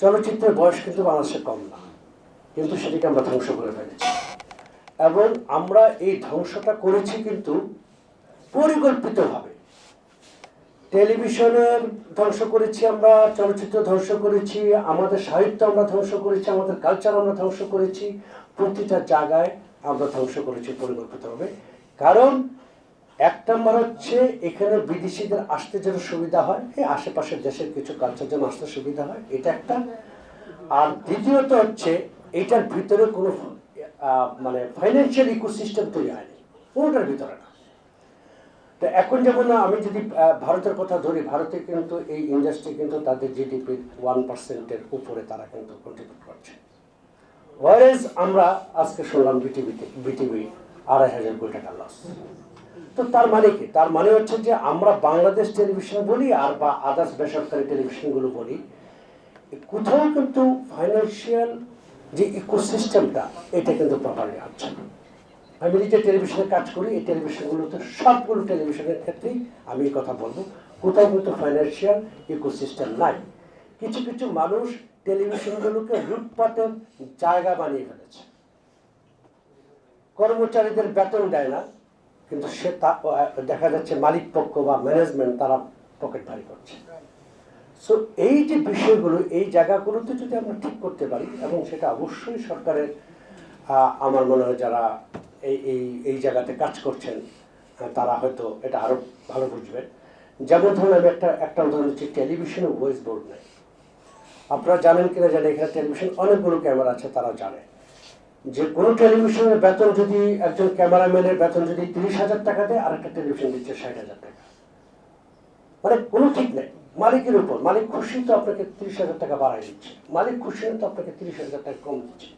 চলচ্চিত্রের বয়স কিন্তু বাংলাদেশে কম না, কিন্তু সেটাকে আমরা ধ্বংস করে ফেলেছি। এবং আমরা এই ধ্বংসটা করেছি কিন্তু পরিকল্পিতভাবে। টেলিভিশনের ধ্বংস করেছি আমরা, চলচ্চিত্র ধ্বংস করেছি, আমাদের সাহিত্য আমরা ধ্বংস করেছি, আমাদের কালচার আমরা ধ্বংস করেছি, প্রতিটা জায়গায় আমরা ধ্বংস করেছি পরিকল্পিতভাবে। কারণ এক নম্বর হচ্ছে এখানে বিদেশিদের আসতে যেন সুবিধা হয়, এই আশেপাশের দেশের কিছু কালচার যেন আসতে সুবিধা হয়, এটা একটা। আর দ্বিতীয়ত হচ্ছে এটার ভিতরে কোনো মানে ফাইন্যান্সিয়াল ইকোসিস্টেম তৈরি হয়নি কোনোটার ভিতরে না। তো এখন যেমন আমি যদি ভারতের কথা ধরি, ভারতে কিন্তু এই ইন্ডাস্ট্রি কিন্তু তাদের জিডিপির 1%-এর উপরে তারা কিন্তু কন্ট্রিবিউট করছে। ওয়ারেজ আমরা আজকে শুনলাম বিটিভি 2,500 কোটি টাকা লস। তো তার মানে কি? তার মানে হচ্ছে যে আমরা বাংলাদেশ টেলিভিশন বলি আর বা আদার্স বেসরকারি টেলিভিশনগুলো বলি, কোথাও কিন্তু ফাইন্যান্সিয়াল যে ইকোসিস্টেমটা এটা কিন্তু প্রপারলি হচ্ছে না। আমি নিজে টেলিভিশনে কাজ করি, এই টেলিভিশনগুলোতে সবগুলো টেলিভিশনের ক্ষেত্রেই আমি এই কথা বলবো, কোথাও কিন্তু ফাইন্যান্সিয়াল ইকোসিস্টেম নাই। কিছু কিছু মানুষ টেলিভিশনগুলোকে লুটপাটের জায়গা বানিয়ে ফেলেছে। কর্মচারীদের বেতন দেয় না, কিন্তু সে দেখা যাচ্ছে মালিক পক্ষ বা ম্যানেজমেন্ট তারা পকেট ভারী করছে। সো এই যে বিষয়গুলো, এই জায়গাগুলোতে যদি আমরা ঠিক করতে পারি, এবং সেটা অবশ্যই সরকারের আমার মনে হয় যারা এই এই এই জায়গাতে কাজ করছেন তারা হয়তো এটা আরো ভালো বুঝবেন। যেমন ধরুন আমি একটা উদাহরণ দিচ্ছি, টেলিভিশনে ভয়েস বোর্ড নেই। আপনারা জানেন কিনা জানেন, এখানে টেলিভিশন অনেকগুলো ক্যামেরা আছে, তারা জানে যে কোনো টেলিভিশনের বেতন যদি একজন ক্যামেরাম্যানের বেতন যদি 30,000 টাকা দেয়, আর একটা টেলিভিশন দিচ্ছে 60,000 টাকা। মানে কোনো ঠিক নেই, মালিকের উপর। মালিক খুশি তো আপনাকে 30,000 টাকা বাড়াই দিচ্ছে, মালিক খুশি না তো আপনাকে 30,000 টাকা কম দিচ্ছে।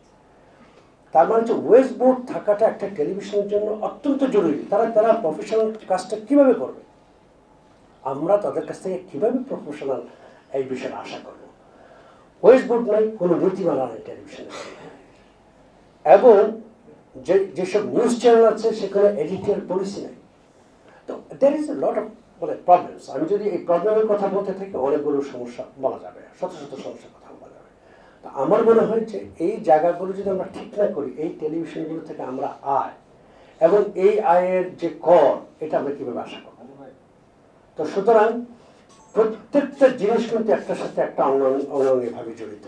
তার মানে হচ্ছে ওয়েস্ট বোর্ড থাকাটা একটা টেলিভিশনের জন্য অত্যন্ত জরুরি। তারা প্রফেশনাল কাজটা কিভাবে করবে, আমরা তাদের কাছ থেকে কিভাবে প্রফেশনাল এই বিষয়ে আশা করব? ওয়েস্ট বোর্ড নয়, কোনো নীতিমালা নেই টেলিভিশনে। এবং যেসব নিউজ চ্যানেল আছে সেখানে এডিটোরিয়াল পলিসি নেই। তো there is a lot of problems. আমি যদি এই প্রবলেমের কথা বলতে থাকি, অনেকগুলো সমস্যা বলা যাবে, শত শত সমস্যার কথা বলা যাবে। তো আমার মনে হয় যে এই জায়গাগুলো যদি আমরা ঠিক না করি, এই টেলিভিশনগুলো থেকে আমরা আয় এবং এই আয়ের যে কর, এটা আমরা কিভাবে আশা করব? তো সুতরাং প্রত্যেকটা জিনিস কিন্তু একটার সাথে একটা অঙ্গাঙ্গিভাবে জড়িত।